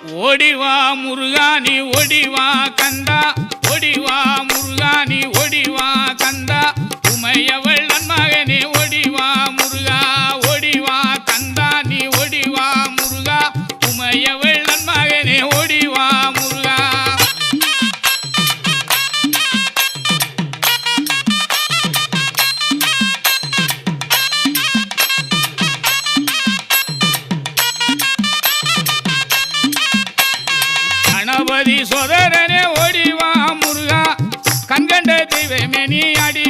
ஓடிவா முருகா நீ ஓடிவா கந்தா, ஓடிவா முருகா நீ ஓடிவா கந்தா, உமையவள் நன்மகனே ஓடிவா முருகா, ஓடிவா கந்தா நீ ஓடிவா முருகா, உமையவள் நன்மகனே ஓடிவா முருகா. கணபதி சோதரனே ஓடிவா முருகா, கண்கண்ட தெய்வமே நீ அடி